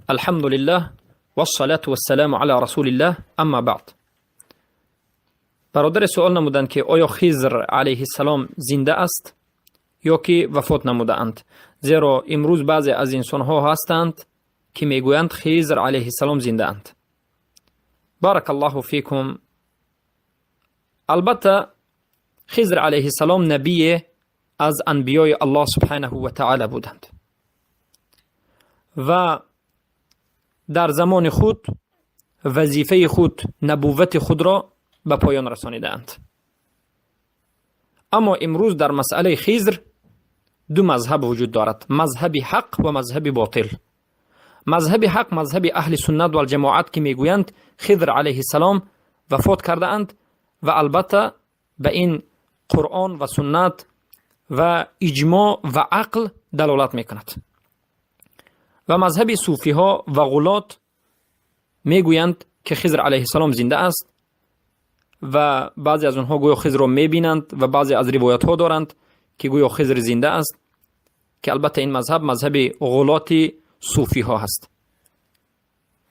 الحمد لله والصلاة والسلام على رسول الله اما بعد. برادر سوال نمودند که آیا خضر علیه السلام زنده است یا که وفات نموده اند؟ زیرا امروز بعضی از انسان ها هستند که میگویند خضر علیه السلام زنده اند. بارک الله فیکم. البته خضر علیه السلام نبی از انبیای الله سبحانه و تعالی بودند و در زمان خود وظیفه خود نبوت خود را به پایان رسانیدند. اما امروز در مسئله خضر دو مذهب وجود دارد، مذهب حق و مذهب باطل. مذهب حق مذهب اهل سنت و الجماعت که میگویند خضر علیه السلام وفات کرده اند و البته به این قرآن و سنت و اجماع و عقل دلالت میکند. و مذهب صوفی ها و غلات میگویند که خضر علیه السلام زنده است و بعضی از اونها گویا خضر را میبینند و بعضی از روایت ها دارند که گویا خضر زنده است، که البته این مذهب غلات صوفی ها هست.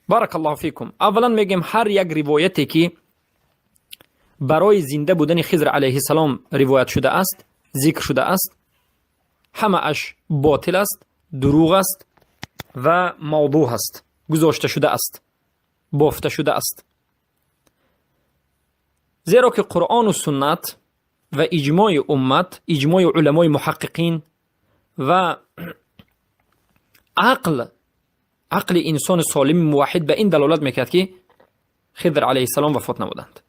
بارک الله فیکم. اولا میگم هر یک روایتی که برای زنده بودن خضر علیه السلام روایت شده است، ذکر شده است، همه اش باطل است، دروغ است و موضوع است، گذاشته شده است، بافته شده است. زیرا که قرآن و سنت و اجماع امت، اجماع علمای محققین و عقل انسان سالم موحد به این دلالت میکرد که خضر علیه السلام وفات نمودند.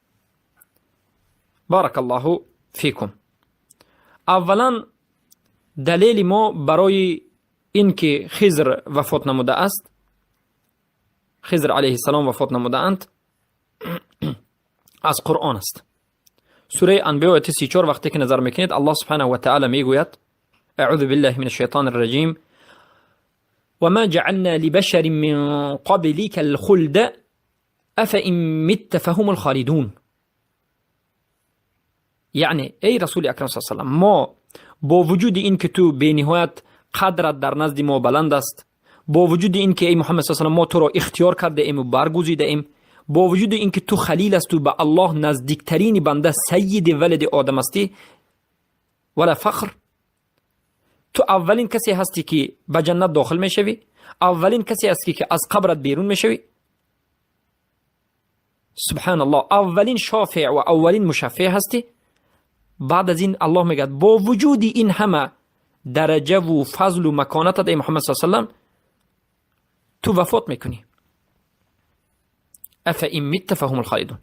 بارک الله فیکم. اولا دلیل ما برای این که خضر وفات نموده است، خضر علیه السلام وفات نموده اند، از قرآن است. سوره انبیاء آیت 34 وقتی که نظر میکنید الله سبحانه و تعالی میگوید اعوذ بالله من الشیطان الرجیم و ما جعلنا لبشر من قبلك الخلد افئن مت فهم الخالدون. یعنی ای رسول اکرم صلی الله علیه و ما با وجود این که تو به نهایت قدرت در نزد ما بلند است، با وجود این که ای محمد صلی الله علیه و ما تو را اختیار کرده ایم و برگزیده ایم، با وجود این که تو خلیل است و به الله نزدیکترین بنده سید ولد آدم هستی، ولا فخر، تو اولین کسی هستی که به جنت داخل میشوی، اولین کسی هستی که از قبرت بیرون میشوی. سبحان الله، اولین شافع و اولین مشفع هستی. بعد از این الله میگه با وجود این همه درجه و فضل و مکانت ای محمد صلی الله علیه و تو وفات میکنی. افئن مت فهم الخالدون.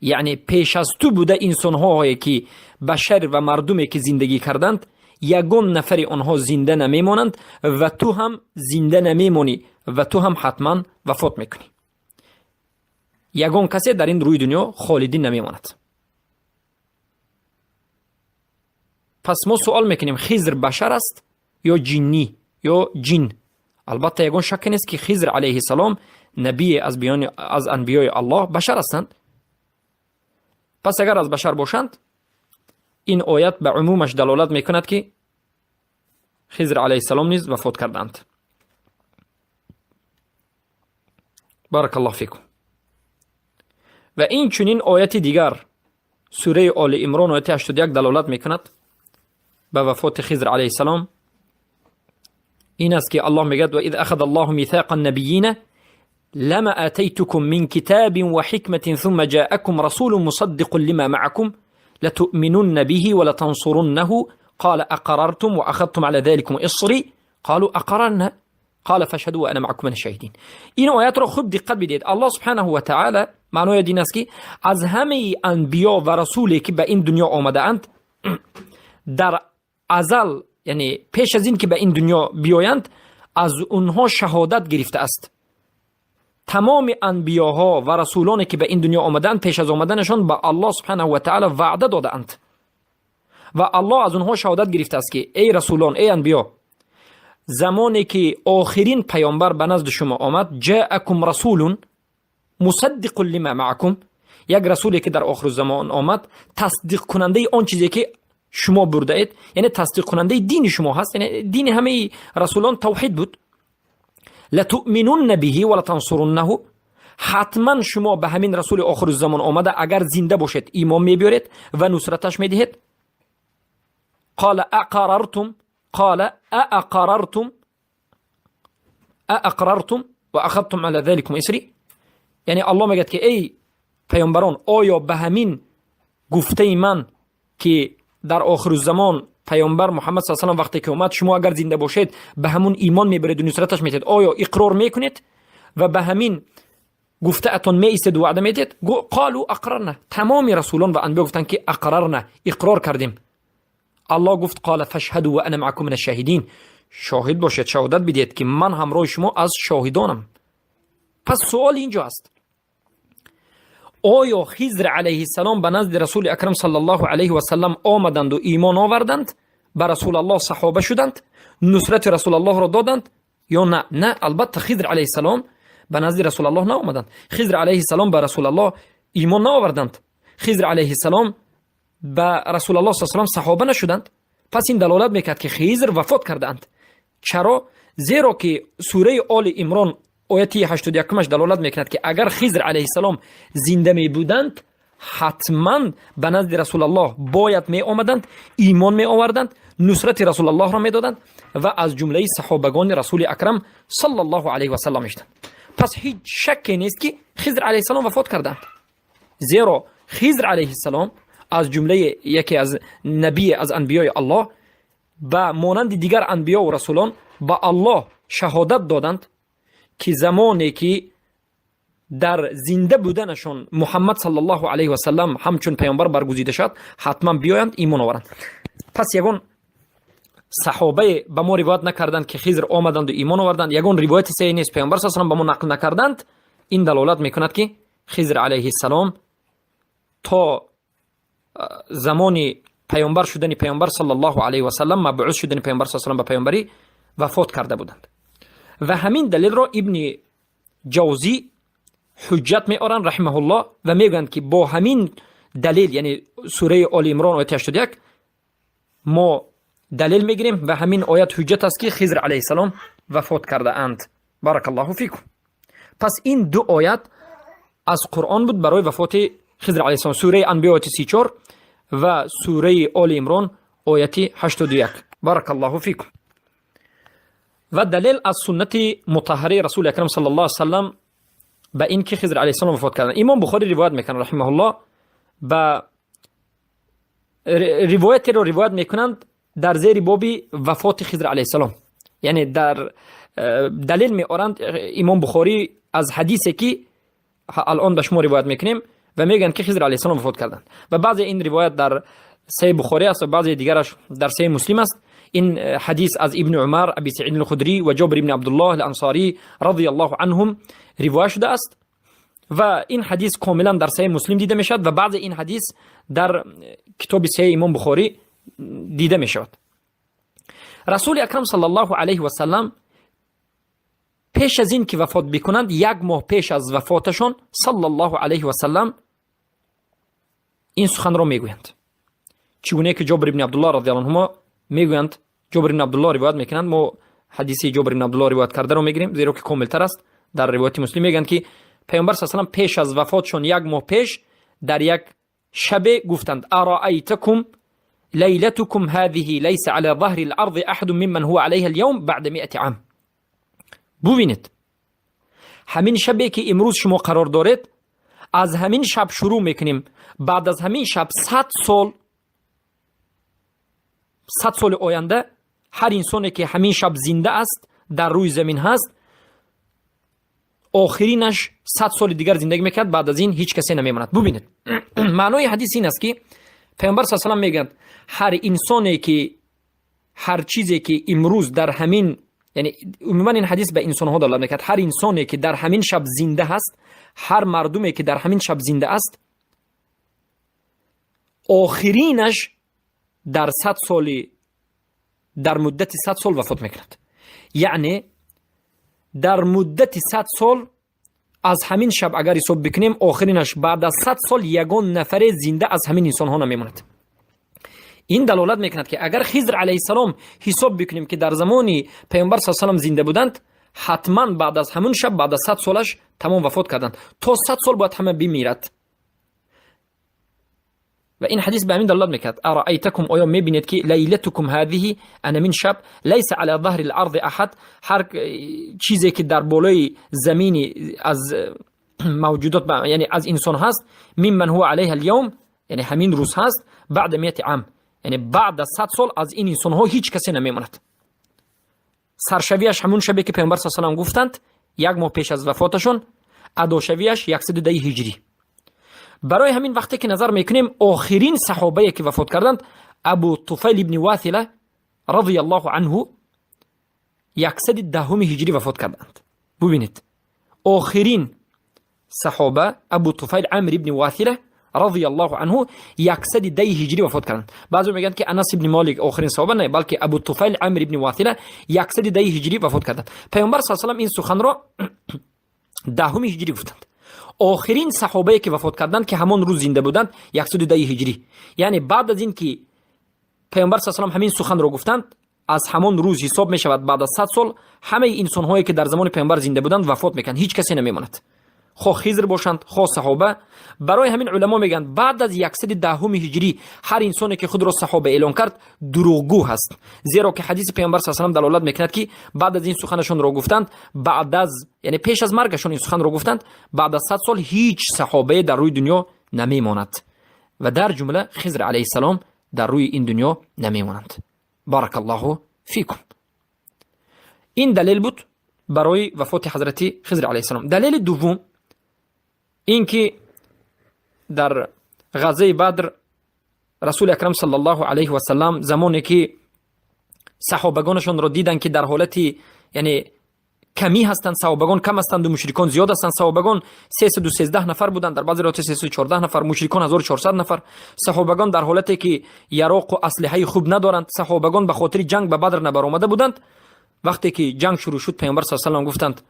یعنی پیش از تو بوده انسان هایی که بشر و مردمی که زندگی کردند، یگان نفر آنها زنده نمیمانند و تو هم زنده نمیمانی و تو هم حتما وفات میکنی. یگان کسی در این روی دنیا خالدین نمیماند. پس ما سوال میکنیم خضر بشر است یا جنی یا جن؟ البته یگان شک نیست که خضر علیه السلام نبی از انبیای الله بشر هستند. پس اگر از بشر باشند این آیت به عمومش دلالت میکند که خضر علیه السلام نیز وفات کردند. بارک الله فیکم. و این چنین آیت دیگر سوره آل عمران آیت 81 دلالت میکند به وفات خضر علیه السلام. این است که الله میگه و اذ اخذ الله میثاق النبیین لما آتيتكم من كتاب وحكمة ثم جاءكم رسول مصدق لما معكم لتؤمنن به ولتنصرنه قال أقررتم وأخذتم على ذلكم إصري قالوا أقررنا قال فاشهدوا وأنا معكم من الشاهدين. این آیات را خوب دقت بدید. الله سبحانه و تعالی معنای دین است که از همه انبیا و رسولی که به این دنیا آمده اند در ازل، یعنی پیش از این که به این دنیا بیایند، از اونها شهادت گرفته است. تمام انبیاها و رسولانی که به این دنیا آمدند پیش از آمدنشان به الله سبحانه و تعالی وعده دادند و الله از اونها شهادت گرفته است که ای رسولان، ای انبیا، زمانی که آخرین پیامبر به نزد شما آمد، جاءکم رسول مصدق لما معکم، یک رسولی که در آخر زمان آمد تصدیق کننده آن چیزی که شما برده اید، یعنی تصدیق کننده دین شما هست. یعنی دین همه رسولان توحید بود. لتؤمنون به ولتنصرنه، حتما شما به همین رسول آخر الزمان آمده اگر زنده باشید ایمان میبیارید و نصرتش میدهید. قال اقررتم، قال اقررتم و اخذتم على ذلكم اسری. یعنی الله میگه که ای پیامبران، آیا به همین گفته من که در آخر الزمان پیامبر محمد صلی الله علیه و آله وقتی که اومد شما اگر زنده باشید به همون ایمان میبرید و نصرتش میدید، آیا اقرار میکنید و به همین گفته اتون میایستید و وعده میدید؟ قالوا اقررنا، تمام رسولان و انبیا گفتن که اقررنا، اقرار کردیم. الله گفت قال فاشهدوا وانا معكم من الشاهدین، شاهد باشید، شهادت بدید که من همراه شما از شاهدانم. پس سوال اینجا است، آیا خضر علیه السلام به نزد رسول اکرم صلی الله علیه و سلم آمدند و ایمان آوردند، به رسول الله صحابه شدند، نصرت رسول الله را دادند یا نه؟ نه، البته خضر علیه السلام به نزد رسول الله نه آمدند. خضر علیه السلام به رسول الله ایمان نه آوردند. خضر علیه السلام به رسول الله صلی الله علیه و سلم صحابه نشدند. پس این دلالت میکرد که خضر وفات کردند. چرا؟ زیرا که سوره آل عمران آیه 81 دلالت میکند که اگر خضر علیه السلام زنده می بودند حتما به نزد رسول الله باید می آمدند، ایمان می آوردند، نصرت رسول الله را می دادند و از جمله صحابگان رسول اکرم صلی الله علیه و سلم میشدند. پس هیچ شکی نیست که خضر علیه السلام وفات کردند، زیرا خضر علیه السلام از جمله یکی از نبی از انبیای الله و مانند دیگر انبیا و رسولان با الله شهادت دادند که زمانی که در زنده بودنشون محمد صلی الله علیه و سلم همچون پیامبر برگزیده شد حتما بیایند ایمان آورند. پس یگان صحابه به ما روایت نکردند که خضر آمدند و ایمان آوردند، یگان روایت صحیح نیست، پیامبر صلی الله علیه و سلم به ما نقل نکردند. این دلالت میکند که خضر علیه السلام تا زمانی پیامبر شدن پیامبر صلی الله علیه و سلم، مبعوث شدن پیامبر صلی الله علیه و سلم به پیامبری وفات کرده بودند. و همین دلیل را ابن جوزی حجت می آورند رحمه الله و میگویند که با همین دلیل، یعنی سوره آل عمران آیه 81، ما دلیل میگیریم و همین آیت حجت است که خضر علیه السلام وفات کرده اند. بارک الله فیکم. پس این دو آیت از قرآن بود برای وفات خضر علیه السلام، سوره انبیاء آیه 34 و سوره آل عمران آیه 81. بارک الله فیکم. و دلیل از سنت مطهره رسول اکرم صلی الله علیه و سلم به این که خضر علیه السلام وفات کردن، امام بخاری روایت میکنه رحمه الله، با روایت رو روایت میکنند در زیر بابی وفات خضر علیه السلام. یعنی در دلیل میارند امام بخاری از حدیثی که الان به شما روایت میکنیم و میگن که خضر علیه السلام وفات کردن. و بعضی این روایت در صحیح بخاری است و بعضی دیگرش در صحیح مسلم است. این حدیث از ابن عمر، ابی سعید الخدری و جابر بن عبدالله الانصاری رضی الله عنهم روایت شده است و این حدیث کاملا در صحیح مسلم دیده میشد و بعض این حدیث در کتاب صحیح امام بخاری دیده میشد. رسول اکرم صلی الله علیه و سلم پیش از این که وفات بکنند، یک ماه پیش از وفاتشان صلی الله علیه و سلم این سخن را میگویند، چگونه که جابر بن عبدالله رضی الله عنهما میگویند. جابر بن عبدالله روایت میکنند، ما حدیث جابر بن عبدالله روایت کرده رو میگیریم زیرا که کامل تر است. در روایت مسلم میگن که پیامبر صلی الله علیه و سلم پیش از وفاتشون یک ماه پیش در یک شب گفتند ارائیتکم لیلتکم هذه لیس علی ظهر الارض احد ممن هو علیها اليوم بعد 100 عام. ببینید همین شبی که امروز شما قرار دارید، از همین شب شروع میکنیم، بعد از همین شب 100 سال آینده هر انسانی که همین شب زنده است در روی زمین هست، آخرینش 100 سال دیگر زندگی میکرد، بعد از این هیچ کسی نمیماند. ببینید معنای حدیث این است که پیامبر صلی الله علیه و آله میگن هر انسانی که هر چیزی که امروز در همین، یعنی عموما این حدیث به انسان ها دلالت میکرد، هر انسانی که در همین شب زنده هست، هر مردمی که در همین شب زنده است، آخرینش در 100 سال، در مدت 100 سال وفات میکند. یعنی در مدت 100 سال از همین شب اگر حساب بکنیم، آخرینش بعد از 100 سال یگان نفر زنده از همین انسان ها نمیماند. این دلالت میکند که اگر خضر علیه السلام حساب بکنیم که در زمانی پیامبر صلی الله علیه و سلم زنده بودند، حتما بعد از همون شب بعد از 100 سالش تمام وفات کردند. تا 100 سال باید همه بمیرد. و این حدیث به همین دلالت میکرد. ارایتکم آیا میبینید که لیلتکم هذه، انا من شب لیس علی ظهر الارض احد، هر چیزی که در بالای زمینی از موجودات یعنی از انسان هست، ممن هو علیه اليوم، یعنی همین روز هست، بعد 100 عام، یعنی بعد از 100 سال از این انسان ها هیچ کسی نمیماند. سرشویش همون شبی که پیامبر صلی الله علیه و آله گفتند 1 ماه پیش از وفاتشون، اداشویش 110 هجری. برای همین وقتی که نظر میکنیم آخرین صحابه که وفات کردند ابو طفیل ابن واثله رضی الله عنه 110 هجری وفات کردند. ببینید آخرین صحابه ابو طفیل عامر ابن واثله رضی الله عنه 110 هجری وفات کردند. بعضی میگن که انس ابن مالک آخرین صحابه نه، بلکه ابو طفیل عامر ابن واثله 110 هجری وفات کردند. پیامبر صلی الله علیه و آله این سخن را 10 هجری گفتند. آخرین صحابه که وفات کردند که همون روز زنده بودند 110 هجری، یعنی بعد از این که پیامبر صلی الله علیه و آله همین سخن را گفتند از همون روز حساب می شود بعد از 100 سال همه انسان هایی که در زمان پیامبر زنده بودند وفات میکنند، هیچ کسی نمیماند، خواه خضر باشند خواه صحابه. برای همین علما میگن بعد از 110 هجری هر انسانی که خود را صحابه اعلان کرد دروغگو هست، زیرا که حدیث پیامبر صلی الله علیه و آله دلالت میکند که بعد از این سخنشون را گفتند، بعد از یعنی پیش از مرگشون این سخن را گفتند، بعد از 100 سال هیچ صحابه در روی دنیا نمیماند و در جمله خضر علیه السلام در روی این دنیا نمیمانند. بارک الله فیکم. این دلیل بود برای وفات حضرت خضر علیه السلام. دلیل دوم این که در غزوه بدر رسول اکرم صلی الله علیه و سلم زمانی که صحابگانشون را دیدن که در حالتی یعنی کمی هستند، صحابگان کم هستند و مشرکان زیاد هستند، صحابگان 313 نفر بودند، در بعضی روایات 314 نفر، مشرکان 1400 نفر، صحابگان در حالتی که یراق و اسلحه خوب ندارند، صحابگان به خاطر جنگ به بدر نبرآمده بودند. وقتی که جنگ شروع شد پیامبر صلی الله علیه و آله گفتند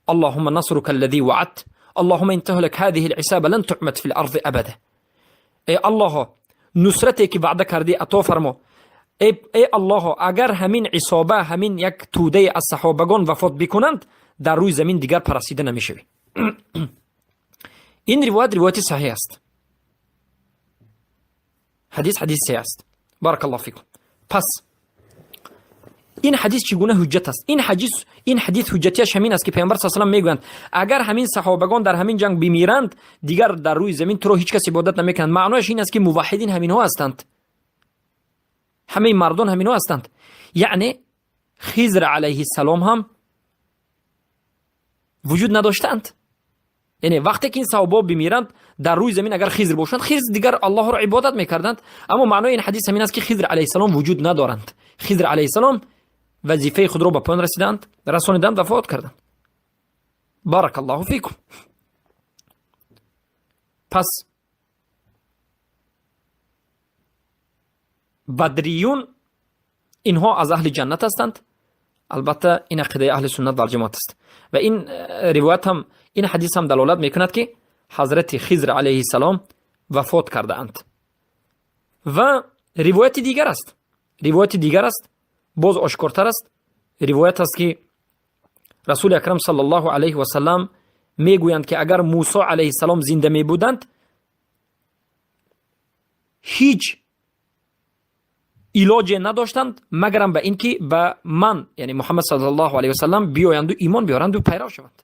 اللهم نصرك الذي وعدت اللهم ان تهلك هذه العصابه لن تعمد في الارض ابدا. ای الله نصرتی که وعده کردی عطا فرما. ای الله اگر همین عصابه همین یک توده از صحابگان وفات بکنند در روی زمین دیگر پرستیده نمیشوی. این روایت صحیح است. حدیث صحیح است. بارک الله فیکم. پس این حدیث چگونه حجت است؟ این حدیث حجتیش همین است که پیامبر صلی الله علیه و آله میگویند اگر همین صحابگان در همین جنگ بمیرند دیگر در روی زمین تو رو هیچ کس عبادت نمیکنند. معنیش این است که موحدین همین ها هستند، همه مردان همین ها هستند. یعنی خضر علیه السلام هم وجود نداشتند. یعنی وقتی که این صحابه بمیرند در روی زمین اگر خضر باشند، خضر دیگر الله را عبادت میکردند. اما معنای این حدیث همین است که خضر علیه السلام وجود ندارند. خضر علیه السلام وظیفه خود را به پایان رساندند وفات کردند. بارک الله فیکم. پس بدریون اینها از اهل جنت هستند. البته این عقیده اهل سنت و جماعت است و این روایت هم این حدیث هم دلالت میکند که حضرت خضر علیه السلام وفات کرده اند. و روایت دیگر است باز آشکارتر است. روایت است که رسول اکرم صلی الله علیه و سلم میگویند که اگر موسی علیه السلام زنده می بودند هیچ علاج نداشتند مگرم به اینکه به من یعنی محمد صلی الله علیه و سلم بیایند و ایمان بیارند و پیرو شوند.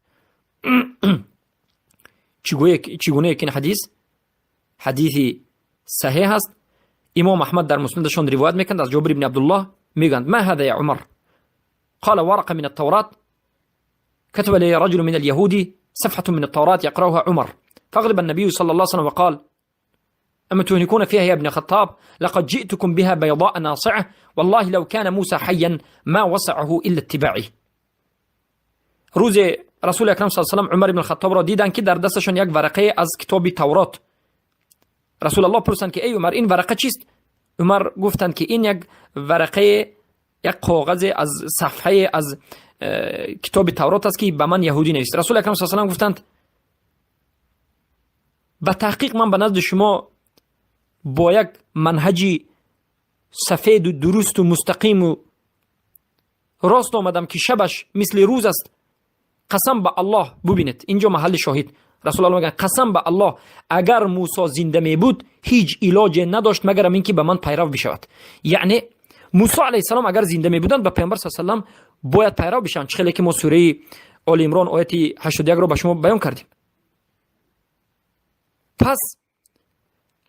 چگونه که این حدیث صحیح است. امام احمد در مسندشون روایت میکنند از جابر بن عبدالله میگویند ما هذا یا عمر قال ورقه من التوراة كتب لي رجل من اليهود صفحة من التوراة يقرأها عمر فغضب النبي صلى الله عليه وسلم وقال أما تهلكون فيها يا ابن الخطاب لقد جئتكم بها بيضاء ناصعة والله لو كان موسى حيا ما وسعه إلا اتباعي. روز رسول اکرم صلی الله علیه و عمر ابن الخطاب را دیدن که در دستشون یک ورقه از کتاب تورات. رسول الله پرسیدند که ای عمر این ورقه چیست؟ عمر گفتند که این یک ورقه یک کاغذ از صفحه از کتاب تورات است که به من یهودی نوشت. رسول اکرم صلی الله علیه و گفتند به تحقیق من به نزد شما با یک منهجی سفید و درست و مستقیم و راست آمدم که شبش مثل روز است قسم به الله، ببینید اینجا محل شاهد، رسول الله میگن قسم به الله اگر موسی زنده می بود هیچ علاج نداشت مگر اینکه به من پیرو بشود. یعنی موسی علیه السلام اگر زنده می بودند به پیامبر صلی الله علیه و سلم باید پیرو بشن. چخیلی که ما سوره آل عمران آیت 81 رو به شما بیان کردیم. پس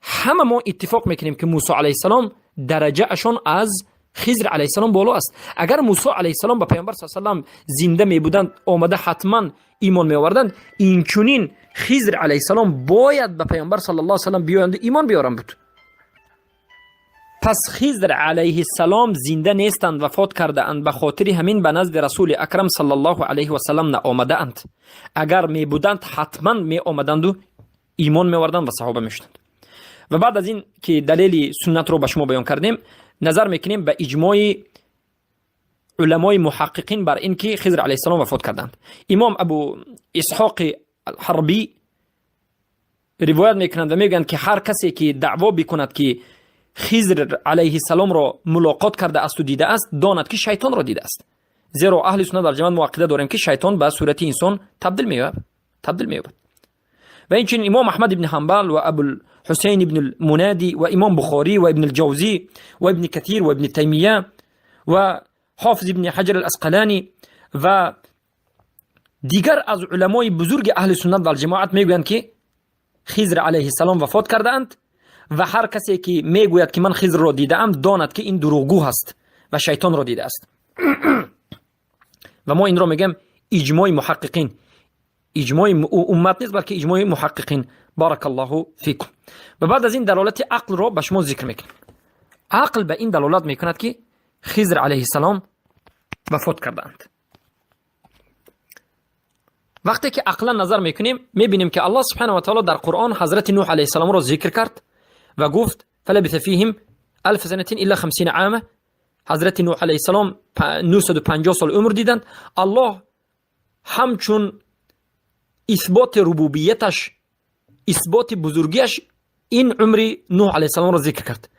همه ما اتفاق میکنیم که موسی علیه السلام درجه اشان از خضر علیه السلام بالا است. اگر موسی علیه السلام به پیامبر صلی الله علیه و سلم زنده می بودند آمده حتما ایمان می آوردند، این چنین خضر علیه السلام باید به پیامبر صلی الله علیه و سلم بیایند ایمان بیارند بود. پس خضر علیه السلام زنده نیستند، وفات کرده اند، به خاطر همین به نزد رسول اکرم صلی الله علیه و سلم نآمده اند. اگر می بودند حتما می آمدند و ایمان می آوردند و صحابه می شدند. و بعد از این که دلیل سنت رو به شما بیان کردیم، نظر میکنیم به اجماع علمای محققین بر این که خضر علیه السلام وفات کردند. امام ابو اسحاق الحربی روایت میکنند و میگن که هر کسی که دعوا بکند که خضر علیه السلام را ملاقات کرده است و دیده است، داند که شیطان را دیده است. زیرا اهل سنت در جماعت معتقد داریم که شیطان به صورت انسان تبدیل می‌یابد. و اینچنین امام احمد بن حنبل و ابو الحسین بن المنادی و امام بخاری و ابن الجوزی و ابن کثیر و ابن تیمیه و حافظ ابن حجر الاسقلانی و دیگر از علمای بزرگ اهل سنت و جماعت میگویند که خضر علیه السلام وفات کرده اند و هر کسی که میگوید که من خضر را دیدم داند که این دروغگو هست و شیطان را دیده است. و ما این را میگم اجماع محققین، اجماع امت نیست بلکه اجماع محققین. بارک الله فیکم. و بعد از این دلالت عقل را به شما ذکر میکنم. عقل به این دلالت میکند که خضر علیه السلام وفات کردند. وقتی که عقلا نظر میکنیم میبینیم که الله سبحانه و تعالی در قرآن حضرت نوح علیه السلام را ذکر کرد و گفت فلبث فیهم 1000 سنه الا 50 عامه. حضرت نوح علیه السلام 950 سال عمر دیدند. الله همچون اثبات ربوبیتش، اثبات بزرگیش، این عمر نوح علیه السلام را ذکر کرد.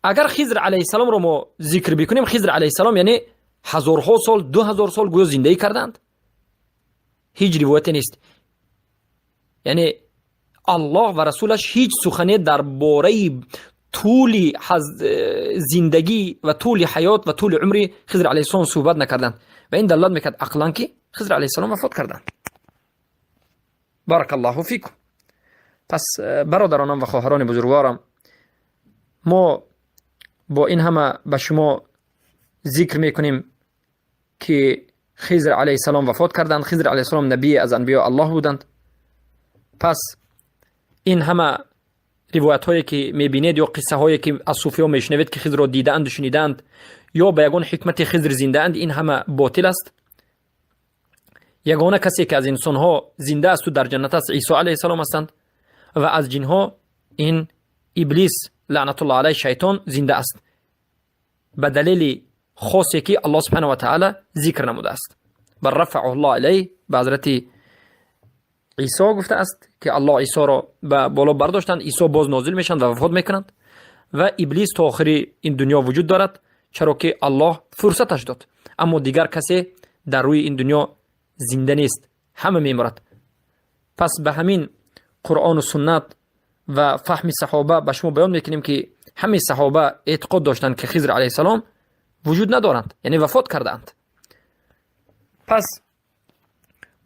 اگر خضر علیه السلام را ما ذکر بکنیم، خضر علیه السلام یعنی هزارها سال، 2000 سال گویا زندگی کردند. هیچ روایتی نیست. یعنی الله و رسولش هیچ سخنی درباره طول زندگی و طول حیات و طول عمر خضر علیه السلام صحبت نکردند و این دلالت میکرد عقلا که خضر علیه السلام وفات کردند. بارک الله فیکم. پس برادرانم و خواهران بزرگوارم، ما با این همه به شما ذکر میکنیم که خضر علیه السلام وفات کردند. خضر علیه السلام نبی از انبیاء الله بودند. پس این همه روایت هایی که میبینید یا قصه هایی که از صوفی ها میشنوید که خضر را دیدند و شنیدند یا به یگان حکمت خضر زنده اند، این همه باطل است. یگانه کسی که از انسان ها زنده است و در جنت است عیسی علیه السلام هستند و از جن ها این ابلیس لعنت الله علیه شیطان زنده است به دلیل خاصی که الله سبحانه و تعالی ذکر نموده است. بر رفعه الله علیه به حضرت عیسی گفته است که الله عیسی را به بالا برداشتند، عیسی باز نازل میشند و وفات میکنند و ابلیس تا آخر این دنیا وجود دارد، چرا که الله فرصتش داد. اما دیگر کسی در روی این دنیا زنده نیست، همه میمرد. پس به همین قرآن و سنت و فهم صحابه به شما بیان میکنیم که همه صحابه اعتقاد داشتند که خضر علیه السلام وجود ندارند، یعنی وفات کردند. پس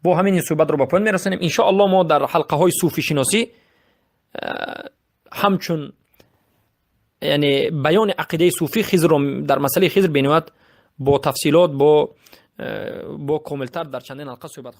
با همین صحبت رو به پایان میرسانیم. ان شاء الله ما در حلقه های صوفی شناسی همچون یعنی بیان عقیده صوفی خضر رو در مسئله خضر بینوات با تفصیلات با کاملتر در چندین حلقه صحبت